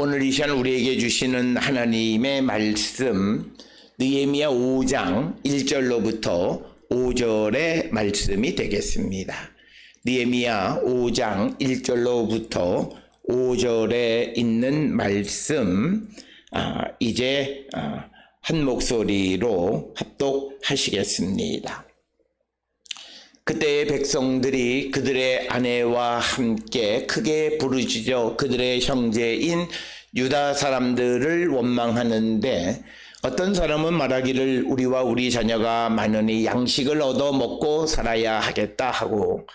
오늘 이 시간 우리에게 주시는 하나님의 말씀 느헤미야 5장 1절로부터 5절의 말씀이 되겠습니다. 느헤미야 5장 1절로부터 5절에 있는 말씀 이제 한 목소리로 합독하시겠습니다. 그때의 백성들이 그들의 아내와 함께 크게 부르짖어 그들의 형제인 유다 사람들을 원망하는데, 어떤 사람은 말하기를 우리와 우리 자녀가 많으니 양식을 얻어 먹고 살아야 하겠다 하고,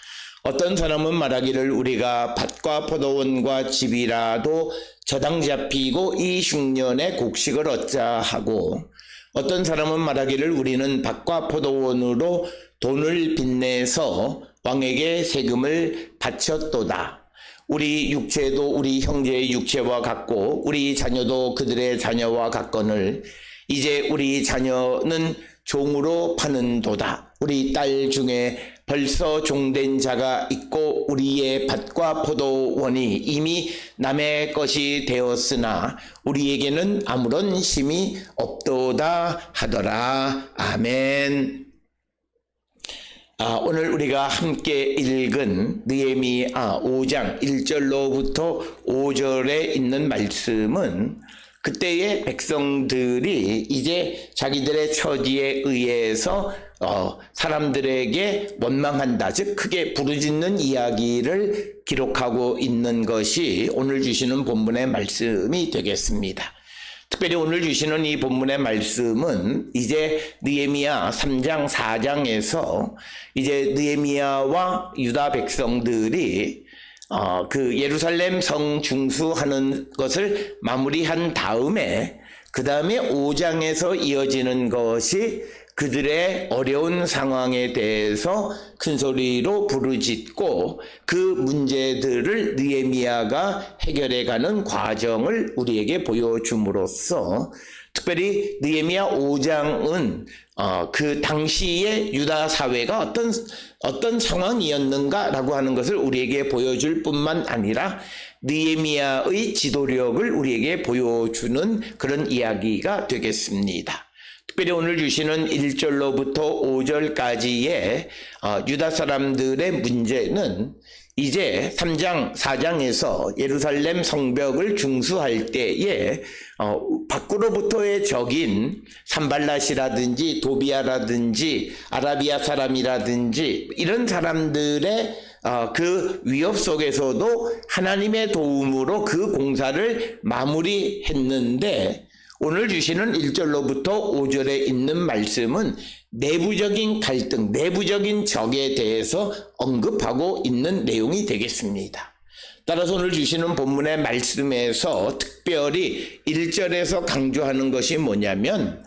어떤 사람은 말하기를 우리가 밭과 포도원과 집이라도 저당 잡히고 이 흉년에 곡식을 얻자 하고, 어떤 사람은 말하기를 우리는 밭과 포도원으로 돈을 빚내서 왕에게 세금을 바쳤도다. 우리 육체도 우리 형제의 육체와 같고 우리 자녀도 그들의 자녀와 같거늘 이제 우리 자녀는 종으로 파는도다. 우리 딸 중에 벌써 종된 자가 있고 우리의 밭과 포도원이 이미 남의 것이 되었으나 우리에게는 아무런 힘이 없도다 하더라. 아멘. 오늘 우리가 함께 읽은 느헤미야 5장 1절로부터 5절에 있는 말씀은 그때의 백성들이 이제 자기들의 처지에 의해서 사람들에게 원망한다, 즉 크게 부르짖는 이야기를 기록하고 있는 것이 오늘 주시는 본문의 말씀이 되겠습니다. 특별히 오늘 주시는 이 본문의 말씀은 이제 느헤미야 3장 4장에서 이제 느헤미야와 유다 백성들이 그 예루살렘 성 중수하는 것을 마무리한 다음에 그 다음에 5장에서 이어지는 것이 그들의 어려운 상황에 대해서 큰 소리로 부르짖고 그 문제들을 느헤미야가 해결해가는 과정을 우리에게 보여줌으로써, 특별히 느헤미야 5장은 그 당시의 유다 사회가 어떤 상황이었는가라고 하는 것을 우리에게 보여줄 뿐만 아니라 느헤미야의 지도력을 우리에게 보여주는 그런 이야기가 되겠습니다. 특별히 오늘 주시는 1절로부터 5절까지의 유다 사람들의 문제는 이제 3장 4장에서 예루살렘 성벽을 중수할 때에 밖으로부터의 적인 산발랏이라든지 도비아라든지 아라비아 사람이라든지 이런 사람들의 그 위협 속에서도 하나님의 도움으로 그 공사를 마무리했는데, 오늘 주시는 1절로부터 5절에 있는 말씀은 내부적인 갈등, 내부적인 적에 대해서 언급하고 있는 내용이 되겠습니다. 따라서 오늘 주시는 본문의 말씀에서 특별히 1절에서 강조하는 것이 뭐냐면,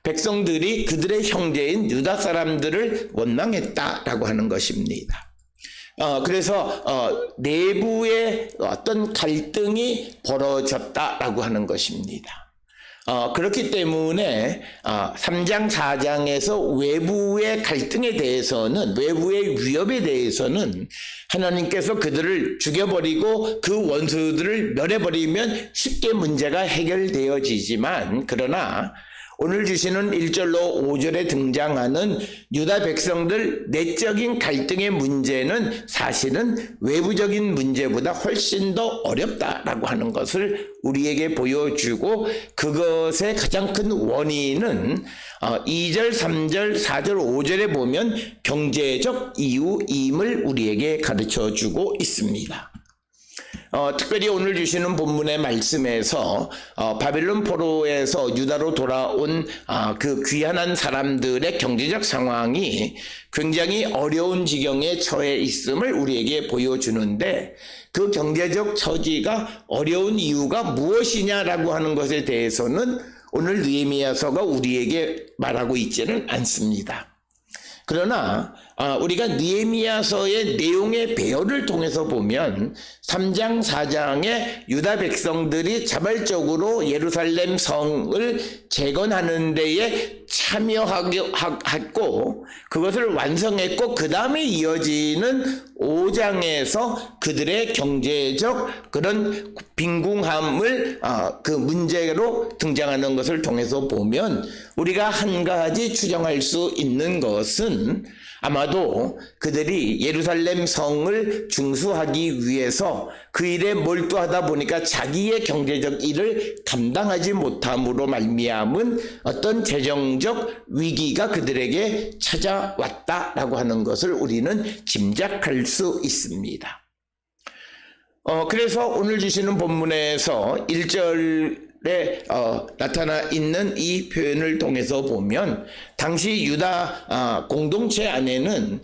백성들이 그들의 형제인 유다 사람들을 원망했다라고 하는 것입니다. 그래서 내부의 어떤 갈등이 벌어졌다라고 하는 것입니다. 그렇기 때문에 3장 4장에서 외부의 갈등에 대해서는, 외부의 위협에 대해서는 하나님께서 그들을 죽여버리고 그 원수들을 멸해버리면 쉽게 문제가 해결되어지지만, 그러나 오늘 주시는 1절로 5절에 등장하는 유다 백성들 내적인 갈등의 문제는 사실은 외부적인 문제보다 훨씬 더 어렵다라고 하는 것을 우리에게 보여주고, 그것의 가장 큰 원인은 2절, 3절, 4절, 5절에 보면 경제적 이유임을 우리에게 가르쳐주고 있습니다. 특별히 오늘 주시는 본문의 말씀에서 바벨론 포로에서 유다로 돌아온 그 귀환한 사람들의 경제적 상황이 굉장히 어려운 지경에 처해 있음을 우리에게 보여주는데, 그 경제적 처지가 어려운 이유가 무엇이냐라고 하는 것에 대해서는 오늘 느헤미야서가 우리에게 말하고 있지는 않습니다. 그러나 우리가 느헤미야서의 내용의 배열을 통해서 보면 3장 4장에 유다 백성들이 자발적으로 예루살렘 성을 재건하는 데에 참여하고 그것을 완성했고 그 다음에 이어지는 5장에서 그들의 경제적 그런 빈궁함을 그 문제로 등장하는 것을 통해서 보면 우리가 한 가지 추정할 수 있는 것은 아마도 그들이 예루살렘 성을 중수하기 위해서 그 일에 몰두하다 보니까 자기의 경제적 일을 감당하지 못함으로 말미암은 어떤 재정적 위기가 그들에게 찾아왔다라고 하는 것을 우리는 짐작할 수 있습니다. 그래서 오늘 주시는 본문에서 1절에 나타나 있는 이 표현을 통해서 보면 당시 유다 공동체 안에는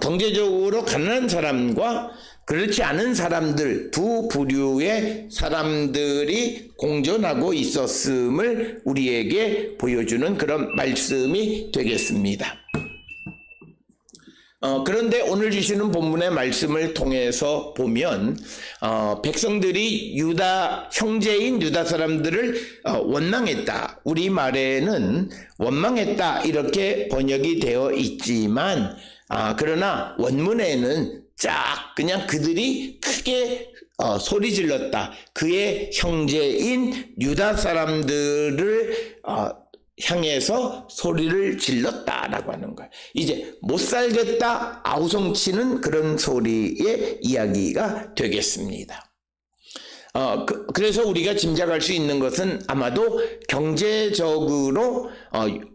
경제적으로 가난한 사람과 그렇지 않은 사람들 두 부류의 사람들이 공존하고 있었음을 우리에게 보여주는 그런 말씀이 되겠습니다. 그런데 오늘 주시는 본문의 말씀을 통해서 보면 백성들이 유다 형제인 유다 사람들을 원망했다. 우리말에는 원망했다 이렇게 번역이 되어 있지만 그러나 원문에는 쫙 그냥 그들이 크게 소리 질렀다. 그의 형제인 유다 사람들을 향해서 소리를 질렀다라고 하는 거예요. 이제 못 살겠다 아우성치는 그런 소리의 이야기가 되겠습니다. 그래서 우리가 짐작할 수 있는 것은 아마도 경제적으로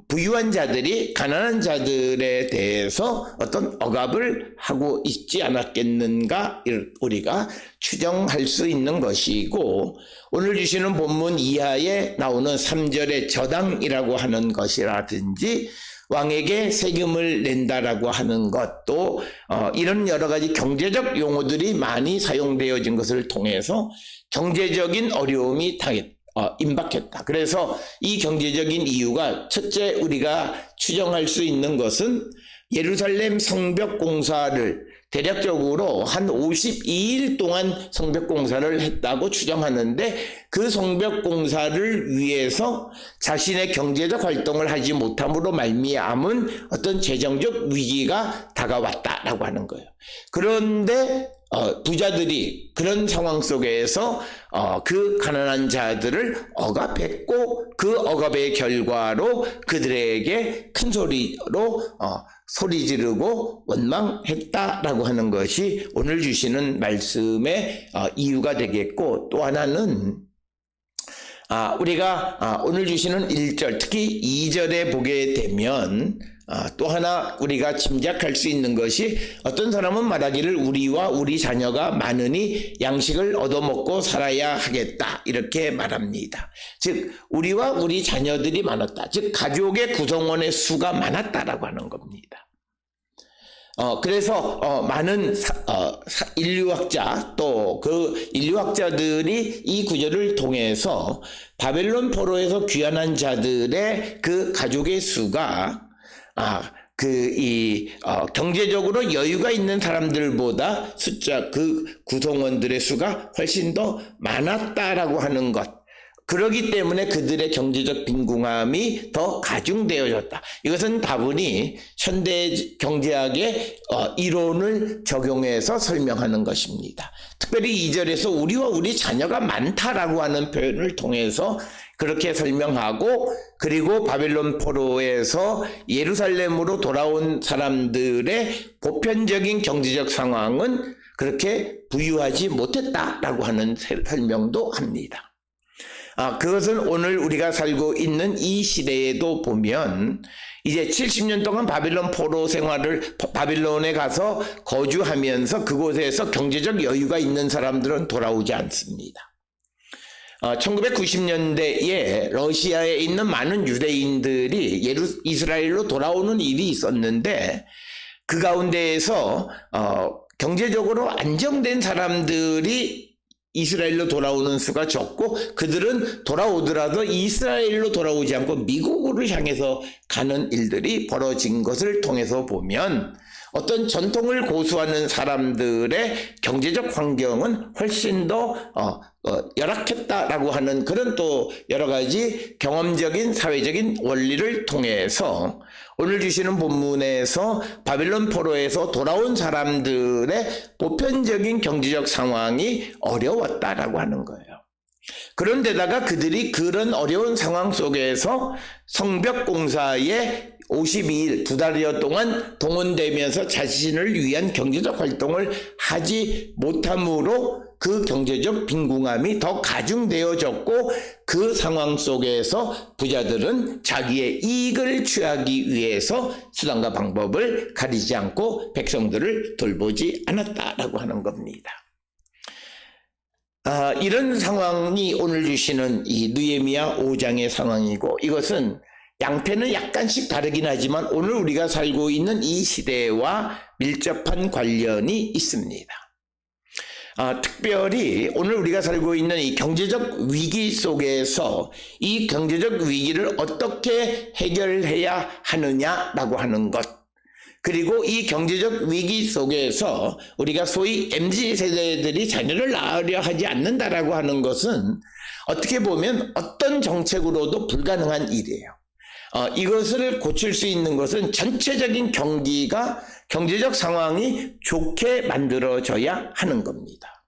부유한 자들이 가난한 자들에 대해서 어떤 억압을 하고 있지 않았겠는가 우리가 추정할 수 있는 것이고 오늘 주시는 본문 이하에 나오는 3절의 저당이라고 하는 것이라든지 왕에게 세금을 낸다라고 하는 것도 이런 여러 가지 경제적 용어들이 많이 사용되어진 것을 통해서 경제적인 어려움이 임박했다. 그래서 이 경제적인 이유가 첫째 우리가 추정할 수 있는 것은 예루살렘 성벽 공사를 대략적으로 한 52일 동안 성벽 공사를 했다고 추정하는데 그 성벽 공사를 위해서 자신의 경제적 활동을 하지 못함으로 말미암은 어떤 재정적 위기가 다가왔다라고 하는 거예요. 그런데 부자들이 그런 상황 속에서 그 가난한 자들을 억압했고 그 억압의 결과로 그들에게 큰 소리로 소리 지르고 원망했다라고 하는 것이 오늘 주시는 말씀의 이유가 되겠고 또 하나는 우리가 오늘 주시는 1절 특히 2절에 보게 되면 또 하나 우리가 짐작할 수 있는 것이 어떤 사람은 말하기를 우리와 우리 자녀가 많으니 양식을 얻어먹고 살아야 하겠다 이렇게 말합니다. 즉 우리와 우리 자녀들이 많았다. 즉 가족의 구성원의 수가 많았다라고 하는 겁니다. 그래서 많은 인류학자 또 그 인류학자들이 이 구절을 통해서 바벨론 포로에서 귀환한 자들의 그 가족의 수가 경제적으로 여유가 있는 사람들보다 그 구성원들의 수가 훨씬 더 많았다라고 하는 것. 그러기 때문에 그들의 경제적 빈궁함이 더 가중되어졌다. 이것은 다분히 현대 경제학의 이론을 적용해서 설명하는 것입니다. 특별히 2절에서 우리와 우리 자녀가 많다라고 하는 표현을 통해서 그렇게 설명하고 그리고 바벨론 포로에서 예루살렘으로 돌아온 사람들의 보편적인 경제적 상황은 그렇게 부유하지 못했다라고 하는 설명도 합니다. 그것은 오늘 우리가 살고 있는 이 시대에도 보면 이제 70년 동안 바빌론 포로 생활을 바빌론에 가서 거주하면서 그곳에서 경제적 여유가 있는 사람들은 돌아오지 않습니다. 1990년대에 러시아에 있는 많은 유대인들이 이스라엘로 돌아오는 일이 있었는데 그 가운데에서 경제적으로 안정된 사람들이 이스라엘로 돌아오는 수가 적고 그들은 돌아오더라도 이스라엘로 돌아오지 않고 미국으로 향해서 가는 일들이 벌어진 것을 통해서 보면 어떤 전통을 고수하는 사람들의 경제적 환경은 훨씬 더 열악했다라고 하는 그런 또 여러 가지 경험적인 사회적인 원리를 통해서 오늘 주시는 본문에서 바빌론 포로에서 돌아온 사람들의 보편적인 경제적 상황이 어려웠다라고 하는 거예요. 그런데다가 그들이 그런 어려운 상황 속에서 성벽 공사에 52일 2달여 동안 동원되면서 자신을 위한 경제적 활동을 하지 못함으로 그 경제적 빈궁함이 더 가중되어졌고 그 상황 속에서 부자들은 자기의 이익을 취하기 위해서 수단과 방법을 가리지 않고 백성들을 돌보지 않았다라고 하는 겁니다. 이런 상황이 오늘 주시는 이 느헤미야 5장의 상황이고 이것은 양태는 약간씩 다르긴 하지만 오늘 우리가 살고 있는 이 시대와 밀접한 관련이 있습니다. 특별히 오늘 우리가 살고 있는 이 경제적 위기 속에서 이 경제적 위기를 어떻게 해결해야 하느냐라고 하는 것, 그리고 이 경제적 위기 속에서 우리가 소위 MZ세대들이 자녀를 낳으려 하지 않는다라고 하는 것은 어떻게 보면 어떤 정책으로도 불가능한 일이에요. 이것을 고칠 수 있는 것은 전체적인 경제적 상황이 좋게 만들어져야 하는 겁니다.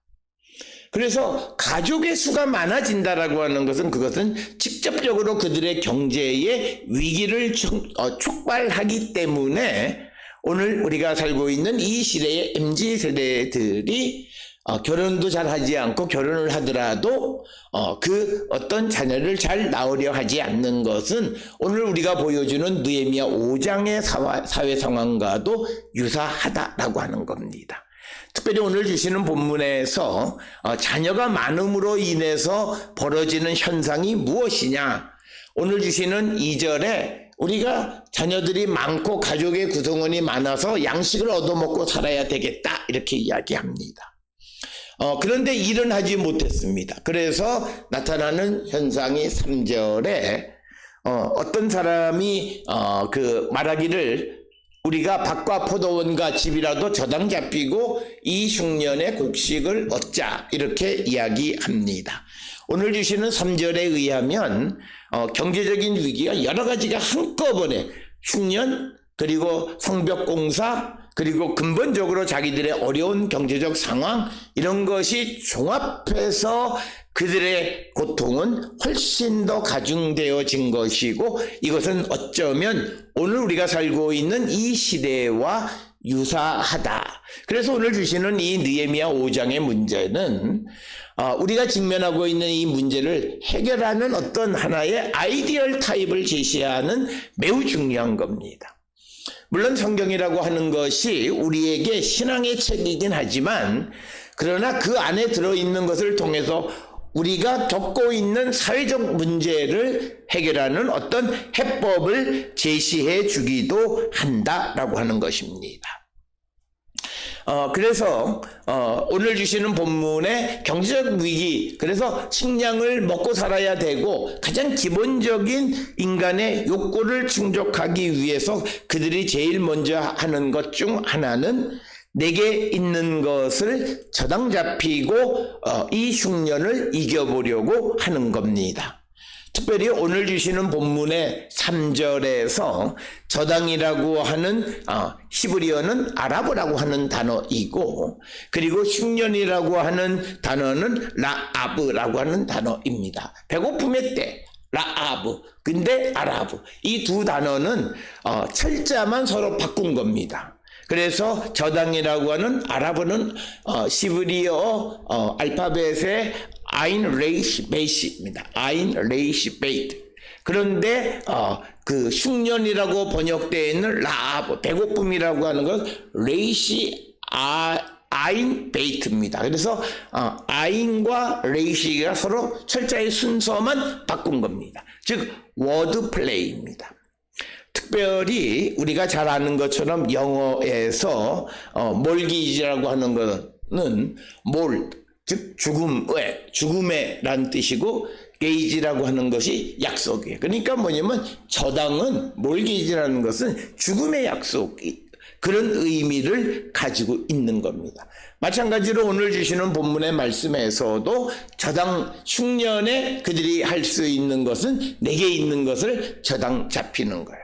그래서 가족의 수가 많아진다라고 하는 것은 그것은 직접적으로 그들의 경제의 위기를 촉발하기 때문에 오늘 우리가 살고 있는 이 시대의 MZ세대들이 결혼도 잘 하지 않고 결혼을 하더라도 그 어떤 자녀를 잘 낳으려 하지 않는 것은 오늘 우리가 보여주는 느헤미야 5장의 사회 상황과도 유사하다라고 하는 겁니다. 특별히 오늘 주시는 본문에서 자녀가 많음으로 인해서 벌어지는 현상이 무엇이냐, 오늘 주시는 2절에 우리가 자녀들이 많고 가족의 구성원이 많아서 양식을 얻어먹고 살아야 되겠다 이렇게 이야기합니다. 그런데 일은 하지 못했습니다. 그래서 나타나는 현상이 3절에 어떤 사람이 말하기를 우리가 밭과 포도원과 집이라도 저당 잡히고 이 흉년의 곡식을 얻자 이렇게 이야기합니다. 오늘 주시는 3절에 의하면 경제적인 위기가 여러 가지가 한꺼번에 흉년 그리고 성벽공사 그리고 근본적으로 자기들의 어려운 경제적 상황 이런 것이 종합해서 그들의 고통은 훨씬 더 가중되어진 것이고 이것은 어쩌면 오늘 우리가 살고 있는 이 시대와 유사하다. 그래서 오늘 주시는 이 느헤미야 5장의 문제는 우리가 직면하고 있는 이 문제를 해결하는 어떤 하나의 아이디얼 타입을 제시하는 매우 중요한 겁니다. 물론 성경이라고 하는 것이 우리에게 신앙의 책이긴 하지만 그러나 그 안에 들어있는 것을 통해서 우리가 겪고 있는 사회적 문제를 해결하는 어떤 해법을 제시해 주기도 한다라고 하는 것입니다. 그래서 오늘 주시는 본문의 경제적 위기, 그래서 식량을 먹고 살아야 되고 가장 기본적인 인간의 욕구를 충족하기 위해서 그들이 제일 먼저 하는 것 중 하나는 내게 있는 것을 저당 잡히고 이 흉년을 이겨보려고 하는 겁니다. 특별히 오늘 주시는 본문의 3절에서 저당이라고 하는 히브리어는 아랍어라고 하는 단어이고 그리고 흉년이라고 하는 단어는 라아브라고 하는 단어입니다. 배고픔의 때 라아브 근데 아랍 이 두 단어는 철자만 서로 바꾼 겁니다. 그래서 저당이라고 하는 아랍어는 히브리어 알파벳의 아인 레이시 베이시입니다. 아인 레이시 베이트. 그런데 그 흉년이라고 번역되어 있는 라아브 배고픔이라고 하는 건 레이시 아인 베이트입니다. 그래서 아인과 레이시가 서로 철자의 순서만 바꾼 겁니다. 즉 워드 플레이입니다. 특별히 우리가 잘 아는 것처럼 영어에서 몰기지라고 하는 것은 즉 죽음의 라는 뜻이고 게이지라고 하는 것이 약속이에요. 그러니까 뭐냐면 저당은 몰기지라는 것은 죽음의 약속, 그런 의미를 가지고 있는 겁니다. 마찬가지로 오늘 주시는 본문의 말씀에서도 저당 흉년에 그들이 할 수 있는 것은 내게 있는 것을 저당 잡히는 거예요.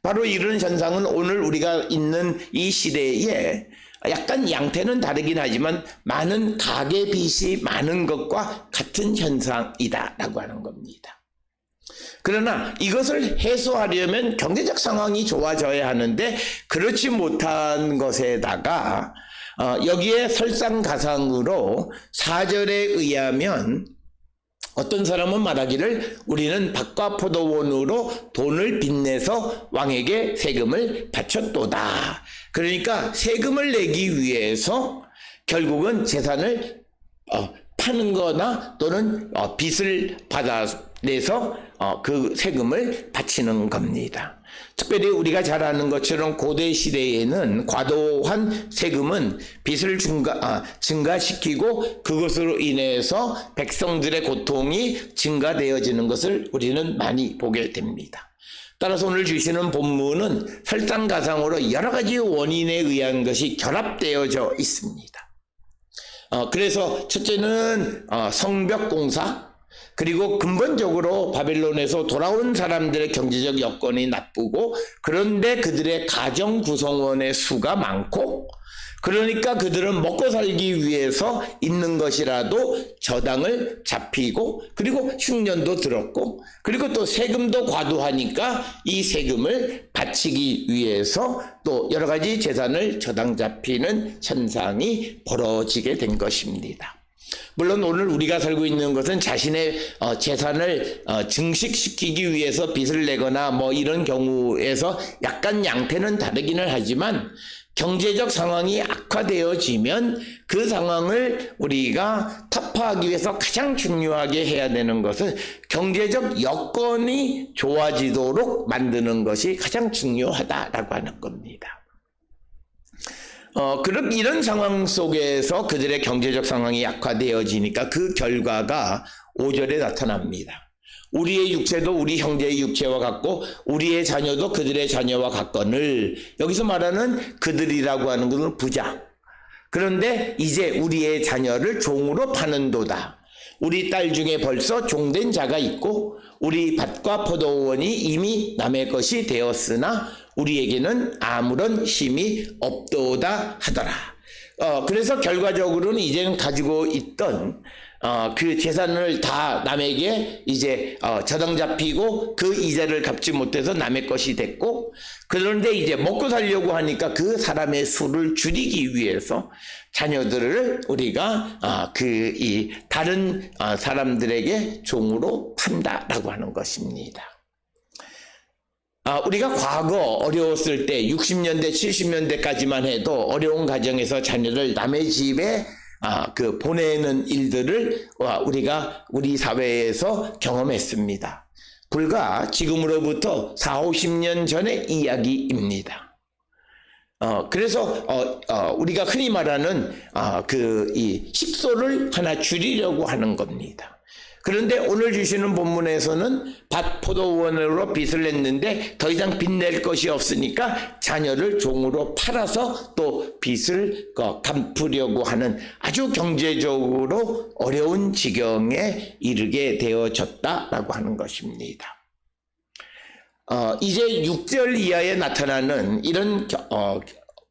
바로 이런 현상은 오늘 우리가 있는 이 시대에 약간 양태는 다르긴 하지만 많은 가계 빚이 많은 것과 같은 현상이다라고 하는 겁니다. 그러나 이것을 해소하려면 경제적 상황이 좋아져야 하는데 그렇지 못한 것에다가 여기에 설상가상으로 4절에 의하면 어떤 사람은 말하기를 우리는 밭과 포도원으로 돈을 빚내서 왕에게 세금을 바쳤도다. 그러니까 세금을 내기 위해서 결국은 재산을 파는 거나 또는 빚을 받아내서 그 세금을 바치는 겁니다. 특별히 우리가 잘 아는 것처럼 고대 시대에는 과도한 세금은 빚을 증가시키고 그것으로 인해서 백성들의 고통이 증가되어지는 것을 우리는 많이 보게 됩니다. 따라서 오늘 주시는 본문은 설상가상으로 여러 가지 원인에 의한 것이 결합되어져 있습니다. 그래서 첫째는 성벽공사, 그리고 근본적으로 바벨론에서 돌아온 사람들의 경제적 여건이 나쁘고 그런데 그들의 가정 구성원의 수가 많고 그러니까 그들은 먹고 살기 위해서 있는 것이라도 저당을 잡히고 그리고 흉년도 들었고 그리고 또 세금도 과도하니까 이 세금을 바치기 위해서 또 여러 가지 재산을 저당 잡히는 현상이 벌어지게 된 것입니다. 물론 오늘 우리가 살고 있는 것은 자신의 재산을 증식시키기 위해서 빚을 내거나 뭐 이런 경우에서 약간 양태는 다르기는 하지만 경제적 상황이 악화되어지면 그 상황을 우리가 타파하기 위해서 가장 중요하게 해야 되는 것은 경제적 여건이 좋아지도록 만드는 것이 가장 중요하다라고 하는 겁니다. 그런 이런 상황 속에서 그들의 경제적 상황이 악화되어지니까 그 결과가 5절에 나타납니다. 우리의 육체도 우리 형제의 육체와 같고 우리의 자녀도 그들의 자녀와 같거늘. 여기서 말하는 그들이라고 하는 것은 부자. 그런데 이제 우리의 자녀를 종으로 파는도다. 우리 딸 중에 벌써 종된 자가 있고 우리 밭과 포도원이 이미 남의 것이 되었으나 우리에게는 아무런 힘이 없도다 하더라. 그래서 결과적으로는 이제는 가지고 있던 그 재산을 다 남에게 이제 저당 잡히고 그 이자를 갚지 못해서 남의 것이 됐고 그런데 이제 먹고 살려고 하니까 그 사람의 수를 줄이기 위해서 자녀들을 우리가 이 다른 사람들에게 종으로 판다라고 하는 것입니다. 우리가 과거 어려웠을 때 60년대 70년대까지만 해도 어려운 가정에서 자녀를 남의 집에 보내는 일들을 우리가 우리 사회에서 경험했습니다. 불과 지금으로부터 40-50년 전의 이야기입니다. 그래서 우리가 흔히 말하는 이 식소를 하나 줄이려고 하는 겁니다. 그런데 오늘 주시는 본문에서는 밭 포도원으로 빚을 냈는데 더 이상 빚낼 것이 없으니까 자녀를 종으로 팔아서 또 빚을 갚으려고 하는 아주 경제적으로 어려운 지경에 이르게 되어졌다라고 하는 것입니다. 이제 6절 이하에 나타나는 이런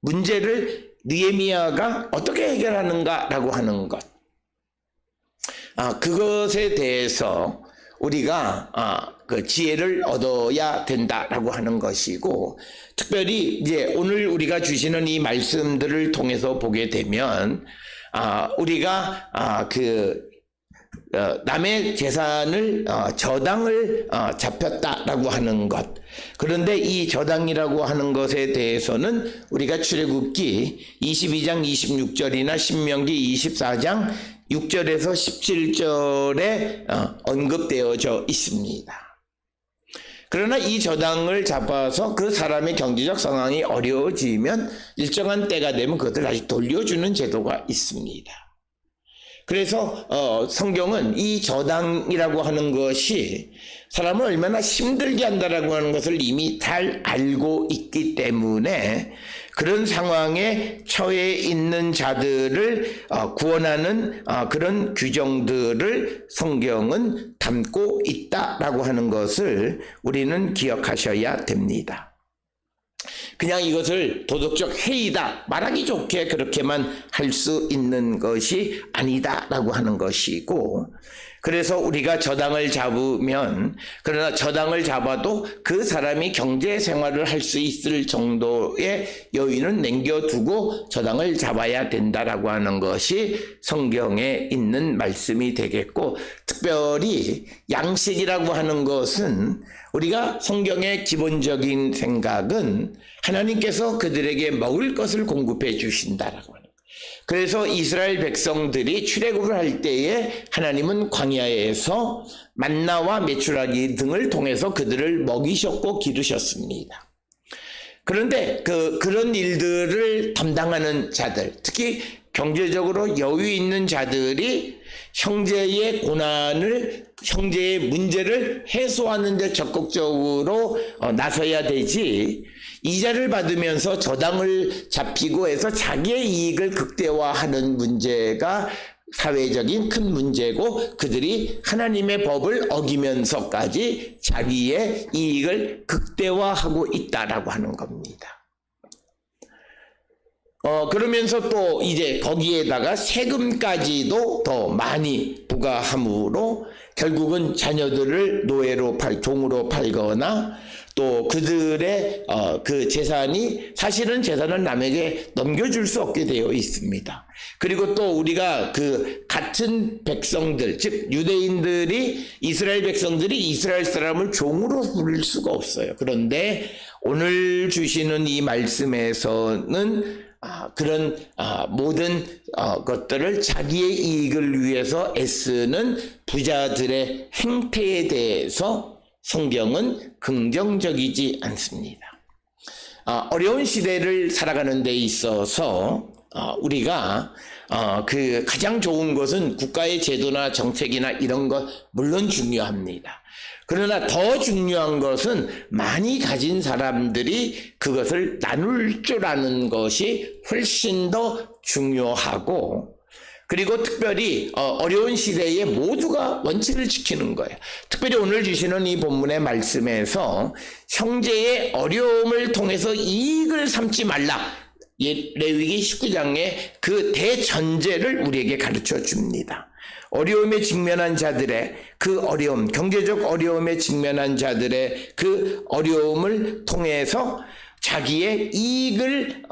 문제를 느헤미야가 어떻게 해결하는가라고 하는 것. 그것에 대해서 우리가 그 지혜를 얻어야 된다라고 하는 것이고 특별히 이제 오늘 우리가 주시는 이 말씀들을 통해서 보게 되면 우리가 남의 재산을 저당을 잡혔다라고 하는 것. 그런데 이 저당이라고 하는 것에 대해서는 우리가 출애굽기 22장 26절이나 신명기 24장 6절에서 17절에 언급되어져 있습니다. 그러나 이 저당을 잡아서 그 사람의 경제적 상황이 어려워지면 일정한 때가 되면 그것을 다시 돌려주는 제도가 있습니다. 그래서 성경은 이 저당이라고 하는 것이 사람을 얼마나 힘들게 한다라고 하는 것을 이미 잘 알고 있기 때문에 그런 상황에 처해 있는 자들을 구원하는 그런 규정들을 성경은 담고 있다라고 하는 것을 우리는 기억하셔야 됩니다. 그냥 이것을 도덕적 해이다 말하기 좋게 그렇게만 할 수 있는 것이 아니다라고 하는 것이고, 그래서 우리가 저당을 잡으면, 그러나 저당을 잡아도 그 사람이 경제 생활을 할 수 있을 정도의 여유는 남겨두고 저당을 잡아야 된다라고 하는 것이 성경에 있는 말씀이 되겠고, 특별히 양식이라고 하는 것은 우리가 성경의 기본적인 생각은 하나님께서 그들에게 먹을 것을 공급해 주신다라고 하는 거예요. 그래서 이스라엘 백성들이 출애굽을 할 때에 하나님은 광야에서 만나와 메추라기 등을 통해서 그들을 먹이셨고 기르셨습니다. 그런데 그런 일들을 담당하는 자들, 특히 경제적으로 여유 있는 자들이 형제의 고난을, 형제의 문제를 해소하는 데 적극적으로 나서야 되지, 이자를 받으면서 저당을 잡히고 해서 자기의 이익을 극대화하는 문제가 사회적인 큰 문제고, 그들이 하나님의 법을 어기면서까지 자기의 이익을 극대화하고 있다라고 하는 겁니다. 그러면서 또 이제 거기에다가 세금까지도 더 많이 부과함으로 결국은 자녀들을 노예로 종으로 팔거나, 또 그들의 그 재산이, 사실은 재산을 남에게 넘겨줄 수 없게 되어 있습니다. 그리고 또 우리가 그 같은 백성들, 즉 유대인들이, 이스라엘 백성들이 이스라엘 사람을 종으로 부를 수가 없어요. 그런데 오늘 주시는 이 말씀에서는 그런 모든 것들을 자기의 이익을 위해서 애쓰는 부자들의 행태에 대해서 성경은 긍정적이지 않습니다. 어려운 시대를 살아가는 데 있어서 우리가 그 가장 좋은 것은 국가의 제도나 정책이나 이런 것 물론 중요합니다. 그러나 더 중요한 것은 많이 가진 사람들이 그것을 나눌 줄 아는 것이 훨씬 더 중요하고, 그리고 특별히 어려운 시대에 모두가 원칙을 지키는 거예요. 특별히 오늘 주시는 이 본문의 말씀에서 형제의 어려움을 통해서 이익을 삼지 말라, 레위기 19장의 그 대전제를 우리에게 가르쳐 줍니다. 어려움에 직면한 자들의 그 어려움, 경제적 어려움에 직면한 자들의 그 어려움을 통해서 자기의 이익을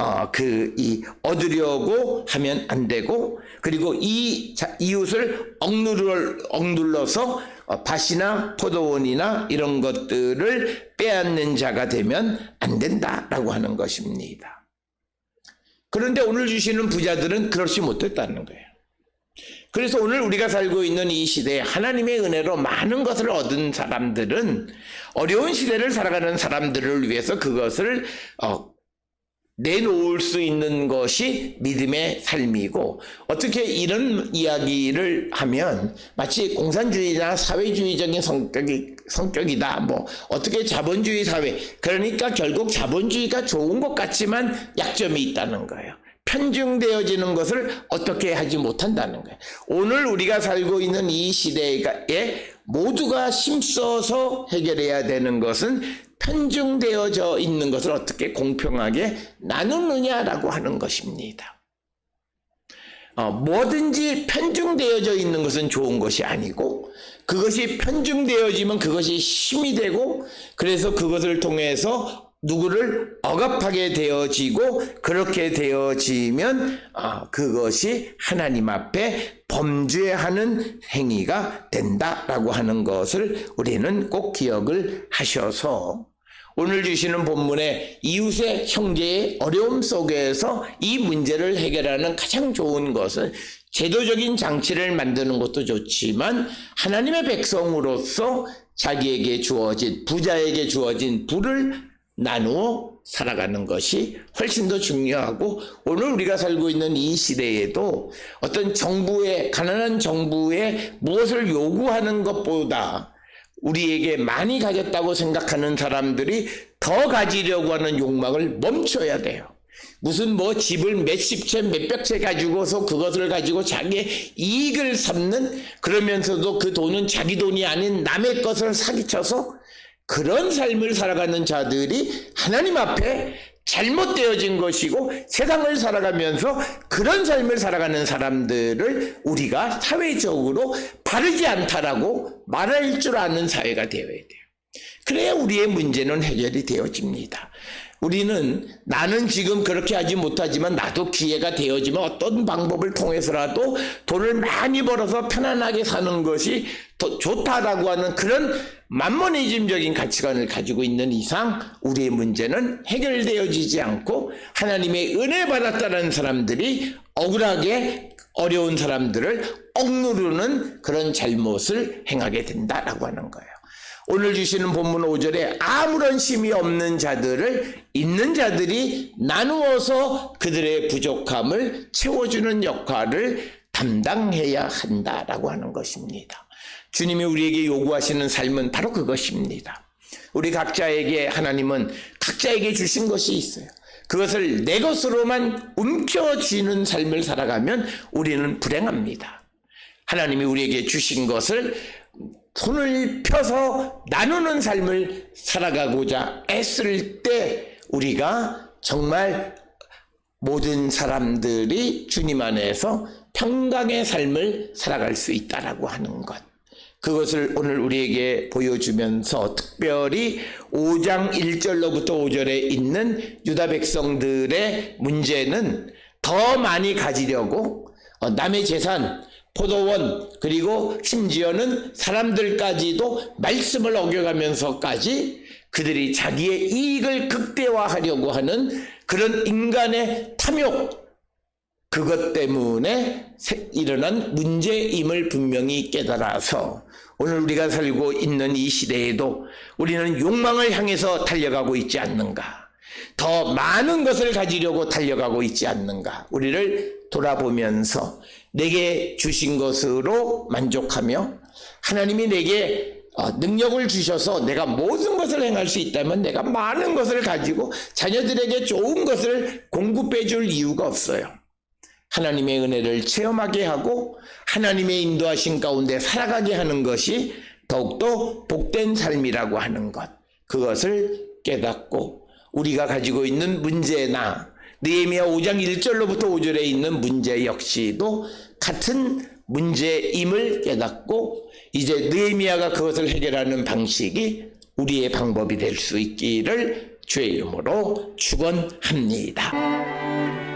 얻으려고 하면 안 되고, 그리고 이 이웃을 억눌러서 밭이나 포도원이나 이런 것들을 빼앗는 자가 되면 안 된다라고 하는 것입니다. 그런데 오늘 주시는 부자들은 그렇지 못했다는 거예요. 그래서 오늘 우리가 살고 있는 이 시대에 하나님의 은혜로 많은 것을 얻은 사람들은 어려운 시대를 살아가는 사람들을 위해서 그것을 내놓을 수 있는 것이 믿음의 삶이고, 어떻게 이런 이야기를 하면 마치 공산주의나 사회주의적인 성격이다, 어떻게 자본주의 사회, 그러니까 결국 자본주의가 좋은 것 같지만 약점이 있다는 거예요. 편중되어지는 것을 어떻게 하지 못한다는 거예요. 오늘 우리가 살고 있는 이 시대에 모두가 힘써서 해결해야 되는 것은 편중되어져 있는 것을 어떻게 공평하게 나누느냐라고 하는 것입니다. 뭐든지 편중되어져 있는 것은 좋은 것이 아니고, 그것이 편중되어지면 그것이 힘이 되고, 그래서 그것을 통해서 누구를 억압하게 되어지고, 그렇게 되어지면 그것이 하나님 앞에 범죄하는 행위가 된다라고 하는 것을 우리는 꼭 기억을 하셔서, 오늘 주시는 본문에 이웃의 형제의 어려움 속에서 이 문제를 해결하는 가장 좋은 것은 제도적인 장치를 만드는 것도 좋지만 하나님의 백성으로서 자기에게 주어진, 부자에게 주어진 부를 나누어 살아가는 것이 훨씬 더 중요하고, 오늘 우리가 살고 있는 이 시대에도 어떤 가난한 정부에 무엇을 요구하는 것보다 우리에게 많이 가졌다고 생각하는 사람들이 더 가지려고 하는 욕망을 멈춰야 돼요. 무슨 뭐 집을 몇십 채 몇백 채 가지고서 그것을 가지고 자기의 이익을 삼는, 그러면서도 그 돈은 자기 돈이 아닌 남의 것을 사기쳐서 그런 삶을 살아가는 자들이 하나님 앞에 잘못되어진 것이고, 세상을 살아가면서 그런 삶을 살아가는 사람들을 우리가 사회적으로 바르지 않다라고 말할 줄 아는 사회가 되어야 돼요. 그래야 우리의 문제는 해결이 되어집니다. 우리는 나는 지금 그렇게 하지 못하지만 나도 기회가 되어지면 어떤 방법을 통해서라도 돈을 많이 벌어서 편안하게 사는 것이 더 좋다라고 하는 그런 만모니즘적인 가치관을 가지고 있는 이상 우리의 문제는 해결되어지지 않고, 하나님의 은혜 받았다는 사람들이 억울하게 어려운 사람들을 억누르는 그런 잘못을 행하게 된다라고 하는 거예요. 오늘 주시는 본문 5절에 아무런 힘이 없는 자들을 있는 자들이 나누어서 그들의 부족함을 채워주는 역할을 담당해야 한다라고 하는 것입니다. 주님이 우리에게 요구하시는 삶은 바로 그것입니다. 우리 각자에게 하나님은 각자에게 주신 것이 있어요. 그것을 내 것으로만 움켜쥐는 삶을 살아가면 우리는 불행합니다. 하나님이 우리에게 주신 것을 손을 펴서 나누는 삶을 살아가고자 애쓸 때 우리가 정말 모든 사람들이 주님 안에서 평강의 삶을 살아갈 수 있다라고 하는 것, 그것을 오늘 우리에게 보여주면서 특별히 5장 1절로부터 5절에 있는 유다 백성들의 문제는 더 많이 가지려고 남의 재산, 포도원, 그리고 심지어는 사람들까지도 말씀을 어겨가면서까지 그들이 자기의 이익을 극대화하려고 하는 그런 인간의 탐욕, 그것 때문에 일어난 문제임을 분명히 깨달아서 오늘 우리가 살고 있는 이 시대에도 우리는 욕망을 향해서 달려가고 있지 않는가, 더 많은 것을 가지려고 달려가고 있지 않는가, 우리를 돌아보면서 내게 주신 것으로 만족하며, 하나님이 내게 능력을 주셔서 내가 모든 것을 행할 수 있다면 내가 많은 것을 가지고 자녀들에게 좋은 것을 공급해 줄 이유가 없어요. 하나님의 은혜를 체험하게 하고 하나님의 인도하신 가운데 살아가게 하는 것이 더욱더 복된 삶이라고 하는 것, 그것을 깨닫고 우리가 가지고 있는 문제나 느헤미야 5장 1절로부터 5절에 있는 문제 역시도 같은 문제임을 깨닫고 이제 느헤미야가 그것을 해결하는 방식이 우리의 방법이 될 수 있기를 주의 이름으로 축원합니다.